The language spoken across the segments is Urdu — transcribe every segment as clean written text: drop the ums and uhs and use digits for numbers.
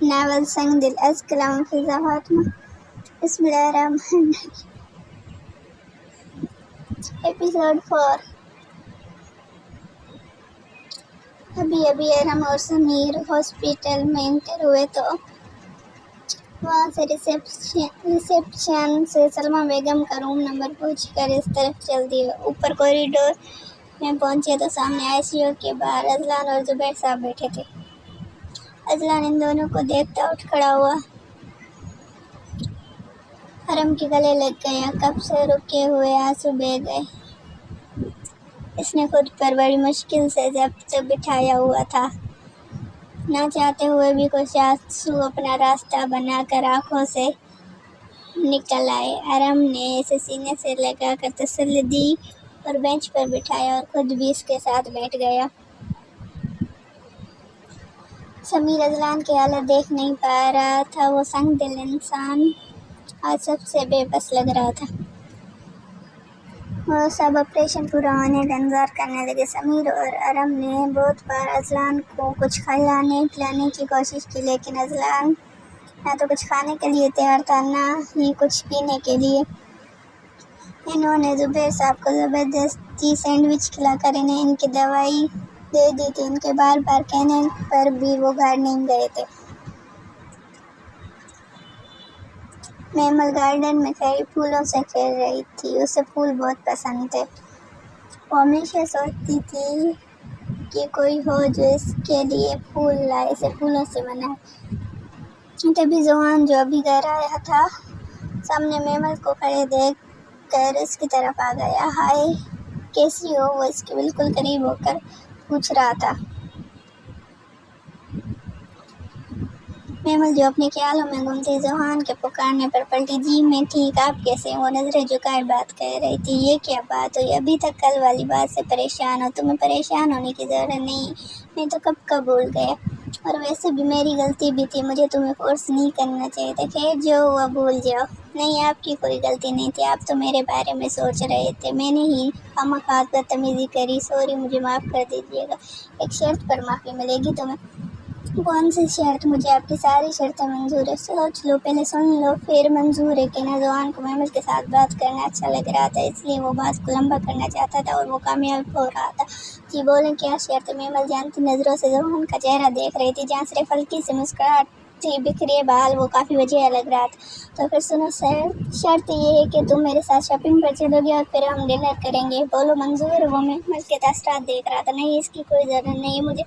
ناول سنگ دل از کلام فضا فاطمہ۔ بسم اللہ الرحمن الرحیم۔ ایپیسوڈ 4۔ ابھی ارم اور سمیر ہاسپٹل میں انٹر ہوئے تو وہاں سے ریسیپشن سے سلمیٰ بیگم کا روم نمبر پوچھ کر اس طرف چل دیے۔ اوپر کوریڈور میں پہنچے تو سامنے ICU کے باہر اذلان اور زبیر صاحب بیٹھے تھے۔ اذلان ان دونوں کو دیکھتا اٹھ کھڑا ہوا، ارم کے گلے لگ گیا۔ کب سے رکے ہوئے آنسو بہہ گئے۔ اس نے خود پر بڑی مشکل سے ضبط بٹھایا ہوا تھا، نہ چاہتے ہوئے بھی کچھ آنسو اپنا راستہ بنا کر آنکھوں سے نکل آئے۔ ارم نے اسے سینے سے لگا کر تسلی دی اور بینچ پر بٹھایا اور خود بھی اس کے ساتھ بیٹھ گیا۔ سمیر اذلان کی حالت دیکھ نہیں پا رہا تھا۔ وہ سنگ دل انسان آج سب سے بے بس لگ رہا تھا۔ وہ سب آپریشن پورا ہونے کا انتظار کرنے لگے۔ سمیر اور ارم نے بہت بار اذلان کو کچھ کھلانے پلانے کی کوشش کی، لیکن اذلان نہ تو کچھ کھانے کے لیے تیار تھا، نہ ہی کچھ پینے کے لیے۔ انہوں نے زبیر صاحب کو زبردستی سینڈوچ کھلا کر انہیں ان کی دوائی دے دی تھی۔ ان کے بار بار کہنے پر بھی وہ گھر نہیں گئے تھے۔ میمل گارڈن میں کئی پھولوں سے کھیل رہی تھی، اسے پھول بہت پسند تھے۔ وہ ہمیشہ سوچتی تھی کہ کوئی ہو جو اس کے لیے پھول لائے، اسے پھولوں سے منائے۔ تبھی زوہان، جو ابھی گھر آیا تھا، سامنے میمل کو کھڑے دیکھ کر اس کی طرف آ گیا۔ ہائے، کیسی ہو؟ وہ اس کے بالکل قریب ہو کر پوچھ رہا تھا۔ میمل، جو اپنے خیالوں میں گم تھی، زوہان کے پکارنے پر پلٹی۔ جی میں ٹھیک، آپ کیسے ہیں؟ وہ نظریں جھکائے بات کر رہی تھی۔ یہ کیا بات ہوئی؟ ابھی تک کل والی بات سے پریشان ہو؟ تمہیں پریشان ہونے کی ضرورت نہیں، میں تو کب کا بھول گیا، اور ویسے بھی میری غلطی بھی تھی، مجھے تمہیں فورس نہیں کرنا چاہیے تھا۔ خیر، جو ہوا بھول جاؤ۔ نہیں، آپ کی کوئی غلطی نہیں تھی، آپ تو میرے بارے میں سوچ رہے تھے، میں نے ہی خواہ بدتمیزی کری، سوری، مجھے معاف کر دیجیے گا۔ ایک شرط پر معافی ملے گی تمہیں۔ کون سی شرط؟ مجھے آپ کی ساری شرطیں منظور ہے۔ سوچ لو، پہلے سن لو، پھر منظور ہے کہ نہ؟ زوہان کو میمل کے ساتھ بات کرنا اچھا لگ رہا تھا، اس لیے وہ بات کو لمبا کرنا چاہتا تھا، اور وہ کامیاب ہو رہا تھا۔ جی بولیں، کیا شرط ہے؟ میمل جانتی نظروں سے زوہان کا چہرہ دیکھ رہی تھی، جہاں صرف ہلکی سی مسکراہٹ تھی، بکھرے بال، وہ کافی وجیح لگ رہا تھا۔ تو پھر سنو، شرط یہ ہے کہ تم میرے ساتھ شاپنگ پر چلو گے اور پھر ہم ڈنر کریں گے۔ بولو منظور ہے؟ وہ میمل کے تاثرات دیکھ رہا تھا۔ نہیں، اس کی کوئی ضرورت نہیں ہے، مجھے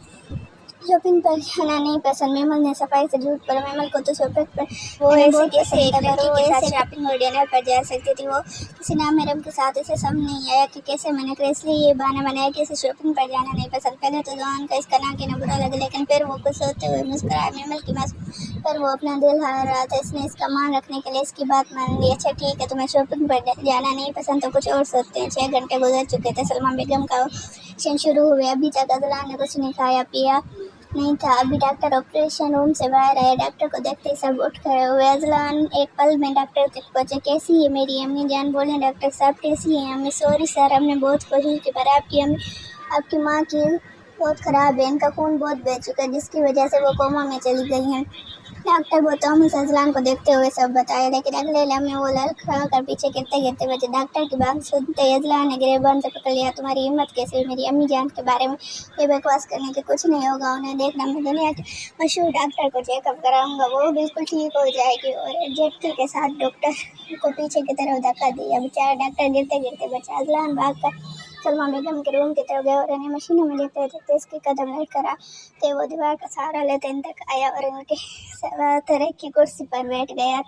شاپنگ پر جانا نہیں پسند۔ میمل نے صفائی سے جھوٹ بولا۔ میمل کو تو شاپنگ پر جانا بہت پسند تھا، پر وہ ایسے شاپنگ اور ڈنر پر جا سکتی تھی۔ وہ کسی نامحرم کے ساتھ اسے سمجھ نہیں آیا کہ کیسے منع کرے، اس لیے یہ بہانہ بنایا کہ اسے شاپنگ پر جانا نہیں پسند۔ پہلے تو زوہان کا اس کا نہ کہنا برا لگا، لیکن پھر وہ کچھ سوچتے ہوئے مسکرایا۔ میمل کی معصومیت پر وہ اپنا دل ہار رہا تھا، اس نے اس کا مان رکھنے کے لیے اس کی بات مان لی۔ اچھا ٹھیک ہے، تمہیں شاپنگ پر جانا نہیں پسند تو کچھ اور سوچتے ہیں۔ 6 گھنٹے گزر چکے تھے، سلمیٰ بیگم کا آپریشن شروع ہوئے ابھی تک اذلان نے کچھ نہیں کھایا پیا نہیں تھا۔ ابھی ڈاکٹر آپریشن روم سے باہر آئے، ڈاکٹر کو دیکھتے ہی سب اٹھ کھڑے ہوئے۔ اذلان ایک پل میں ڈاکٹر تک پہنچے۔ کیسی ہے میری امی جان؟ بولیں ڈاکٹر صاحب، کیسی ہیں امی؟ سوری سر، ہم نے بہت کوشش کی، پر آپ کی ماں کی بہت خراب ہے، ان کا خون بہت بہہ چکا ہے، جس کی وجہ سے وہ کوما میں چلی گئی ہیں۔ ڈاکٹر بہت توہمات سے اذلان کو دیکھتے ہوئے سب بتایا، لیکن اگلے لمحے وہ لڑکھڑا کر پیچھے گرتے گرتے بچے۔ ڈاکٹر کی بات سنتے ہی اذلان نے گریبان سے پکڑ لیا۔ تمہاری ہمت کیسے ہوئی میری امی جان کے بارے میں یہ بکواس کرنے کی؟ کچھ نہیں ہوگا انہیں دیکھنا، میں دنیا کے مشہور ڈاکٹر کو چیک اپ کراؤں گا، وہ بالکل ٹھیک ہو جائے گی۔ اور ایک جھٹکے کے ساتھ ڈاکٹر کو پیچھے کی طرف دھکا دیا، بیچارہ ڈاکٹر گرتے گرتے بچا۔ اذلان بھاگ کر سلمیٰ بیگم کے روم کی طرف گیا اور انہیں مشینوں میں دیکھتے دیکھتے اس کے قدم لڑکھڑاتے وہ دیوار کا سہارا لیتے ان تک آیا اور ان کے ساتھ رکھی کرسی پر بیٹھ گیا۔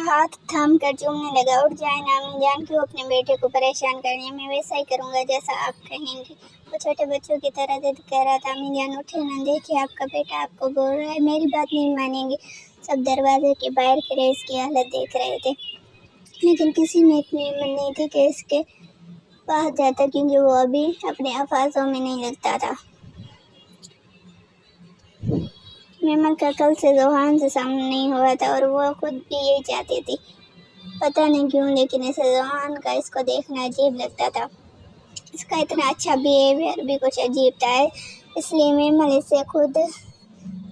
ہاتھ تھام کر چومنے لگا۔ اٹھ جائیں نا امی جان، کیوں اپنے بیٹے کو پریشان کر رہی ہیں؟ میں ویسا ہی کروں گا جیسا آپ کہیں گی۔ وہ چھوٹے بچوں کی طرح ضد کر رہا تھا۔ امی جان اٹھیں نا، دیکھیے آپ کا بیٹا آپ کو بول رہا ہے، میری بات نہیں مانیں گے۔ سب دروازے کے باہر کھڑے اس کی حالت دیکھ رہے تھے، لیکن کسی میں اتنی ہمت نہیں تھی کہ اس کے پاس جاتا، کیونکہ وہ ابھی اپنے افاظوں میں نہیں لگتا تھا۔ میمل کا کل سے زوہان سے سامنا نہیں ہوا تھا، اور وہ خود بھی یہی چاہتی تھی، پتہ نہیں کیوں، لیکن اسے زوہان کا اس کو دیکھنا عجیب لگتا تھا۔ اس کا اتنا اچھا بیہیویئر بھی کچھ عجیب تھا، اس لیے میمل اسے خود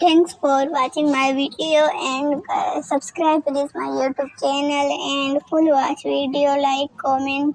Thanks for watching my video and subscribe please my YouTube channel and full watch video, like, comment.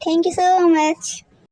Thank you so much।